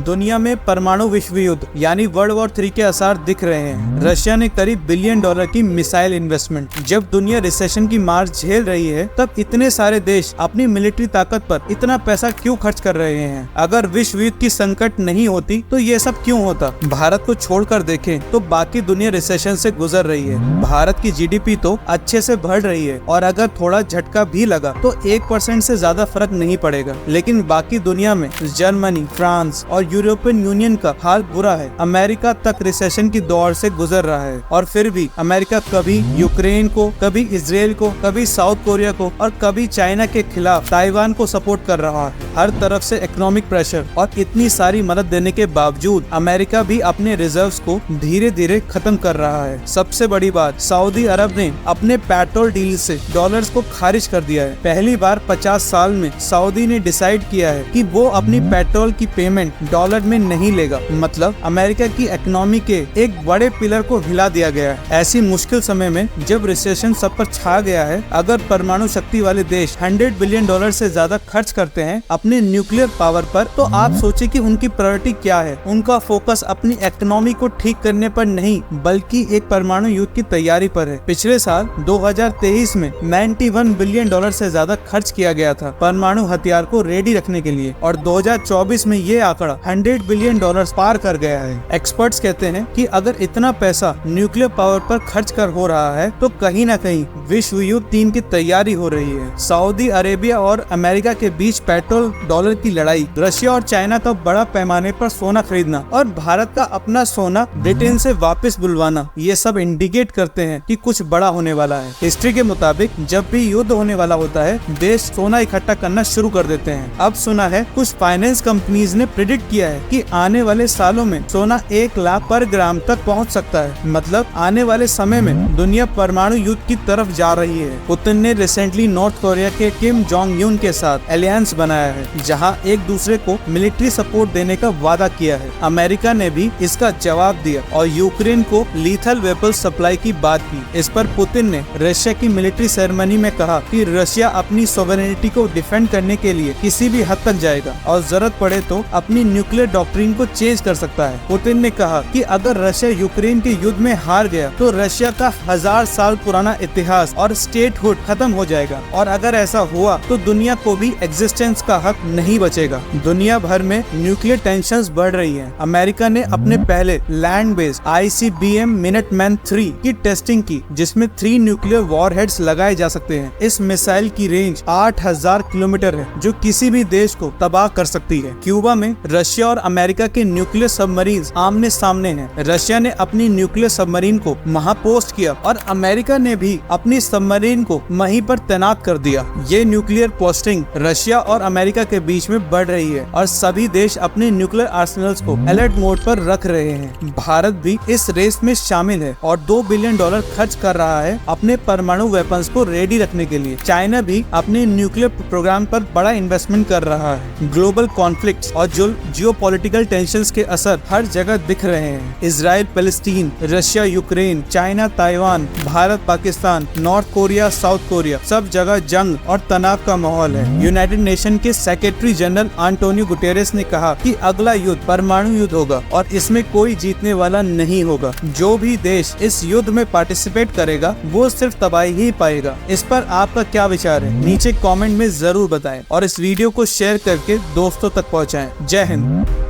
दुनिया में परमाणु विश्व युद्ध यानी वर्ल्ड वॉर 3 के आसार दिख रहे हैं। रशिया ने करीब $1 बिलियन की मिसाइल इन्वेस्टमेंट। जब दुनिया रिसेशन की मार झेल रही है तब इतने सारे देश अपनी मिलिट्री ताकत पर इतना पैसा क्यों खर्च कर रहे हैं? अगर विश्व युद्ध की संकट नहीं होती तो ये सब क्यों होता? भारत को छोड़कर देखें तो बाकी दुनिया रिसेशन से गुजर रही है। भारत की जीडीपी तो अच्छे से बढ़ रही है और अगर थोड़ा झटका भी लगा तो 1% से ज्यादा फर्क नहीं पड़ेगा। लेकिन बाकी दुनिया में जर्मनी, फ्रांस और यूरोपियन यूनियन का हाल बुरा है। अमेरिका तक रिसेशन की दौर से गुजर रहा है और फिर भी अमेरिका कभी यूक्रेन को, कभी इसराइल को, कभी साउथ कोरिया को और कभी चाइना के खिलाफ ताइवान को सपोर्ट कर रहा है। हर तरफ से इकोनॉमिक प्रेशर और इतनी सारी मदद देने के बावजूद अमेरिका भी अपने रिजर्व्स को धीरे धीरे खत्म कर रहा है। सबसे बड़ी बात, सऊदी अरब ने अपने पेट्रोल डील से डॉलर्स को खारिज कर दिया है। पहली बार 50 साल में सऊदी ने डिसाइड किया है कि वो अपनी पेट्रोल की पेमेंट डॉलर में नहीं लेगा। मतलब अमेरिका की इकोनॉमी के एक बड़े पिलर को हिला दिया गया है। ऐसी मुश्किल समय में जब रिसेशन सब पर छा गया है, अगर परमाणु शक्ति वाले देश $100 बिलियन से ज्यादा खर्च करते हैं अपने न्यूक्लियर पावर पर, तो आप सोचे कि उनकी प्रायोरिटी क्या है? उनका फोकस अपनी इकोनॉमी को ठीक करने पर नहीं बल्कि एक परमाणु युद्ध की तैयारी पर है। पिछले साल 2023 में $91 बिलियन से ज्यादा खर्च किया गया था परमाणु हथियार को रेडी रखने के लिए और 2024 में ये आंकड़ा $100 बिलियन पार कर गया है। एक्सपर्ट्स कहते हैं कि अगर इतना पैसा न्यूक्लियर पावर पर खर्च कर हो रहा है तो कहीं न कहीं विश्व युद्ध 3 की तैयारी हो रही है। सऊदी अरेबिया और अमेरिका के बीच पेट्रोल डॉलर की लड़ाई, रशिया और चाइना का बड़ा पैमाने पर सोना खरीदना और भारत का अपना सोना ब्रिटेन से वापस बुलवाना, ये सब इंडिकेट करते हैं कि कुछ बड़ा होने वाला है। हिस्ट्री के मुताबिक जब भी युद्ध होने वाला होता है देश सोना इकट्ठा करना शुरू कर देते हैं। अब सुना है कुछ फाइनेंस कंपनीज ने प्रेडिक्ट किया है कि आने वाले सालों में सोना 1 लाख पर ग्राम तक पहुंच सकता है। मतलब आने वाले समय में दुनिया परमाणु युद्ध की तरफ जा रही है। पुतिन ने रिसेंटली नॉर्थ कोरिया के किम जोंग यून के साथ अलायंस बनाया है जहां एक दूसरे को मिलिट्री सपोर्ट देने का वादा किया है। अमेरिका ने भी इसका जवाब दिया और यूक्रेन को लीथल वेपन सप्लाई की बात की। इस पर पुतिन ने रशिया की मिलिट्री सेरेमनी में कहा कि रशिया अपनी सोवरेनिटी को डिफेंड करने के लिए किसी भी हद तक जाएगा और जरूरत पड़े तो अपनी न्यूक्लियर डॉक्ट्रिन को चेंज कर सकता है। पुतिन ने कहा कि अगर रशिया यूक्रेन के युद्ध में हार गया तो रशिया का 1000 साल पुराना इतिहास और स्टेटहुड खत्म हो जाएगा और अगर ऐसा हुआ तो दुनिया को भी एग्जिस्टेंस का हक नहीं बचेगा। दुनिया भर में न्यूक्लियर टेंशंस बढ़ रही हैं। अमेरिका ने अपने पहले लैंड बेस्ड ICBM मिनटमैन 3 की टेस्टिंग की जिसमें 3 न्यूक्लियर वॉरहेड्स लगाए जा सकते हैं। इस मिसाइल की रेंज 8000 किलोमीटर है जो किसी भी देश को तबाह कर सकती है। क्यूबा में रशिया और अमेरिका के न्यूक्लियर सबमरीन आमने सामने हैं। रशिया ने अपनी न्यूक्लियर सबमरीन को वहां पोस्ट किया और अमेरिका ने भी अपनी सबमरीन को वहीं पर तैनात कर दिया। ये न्यूक्लियर पोस्टिंग रशिया और अमेरिका के बीच में बढ़ रही है और सभी देश अपने न्यूक्लियर आर्सेनल्स को अलर्ट मोड पर रख रहे हैं। भारत भी इस रेस में शामिल है और $2 बिलियन खर्च कर रहा है अपने परमाणु वेपन्स को रेडी रखने के लिए। चाइना भी अपने न्यूक्लियर प्रोग्राम पर बड़ा इन्वेस्टमेंट कर रहा है। ग्लोबल कॉन्फ्लिक्ट्स और जियोपॉलिटिकल टेंशंस के असर हर जगह दिख रहे हैं। Israel Palestine, Russia Ukraine, China Taiwan, Bharat Pakistan, north Korea south Korea, सब जगह जंग और तनाव का माहौल है। यूनाइटेड नेशन के सेक्रेटरी जनरल एंटोनियो गुटेरेस ने कहा कि अगला युद्ध परमाणु युद्ध होगा और इसमें कोई जीतने वाला नहीं होगा। जो भी देश इस युद्ध में पार्टिसिपेट करेगा वो सिर्फ तबाही ही पाएगा। इस पर आपका क्या विचार है? नीचे कमेंट में जरूर बताएं और इस वीडियो को शेयर करके दोस्तों तक पहुंचाएं। जय हिंद।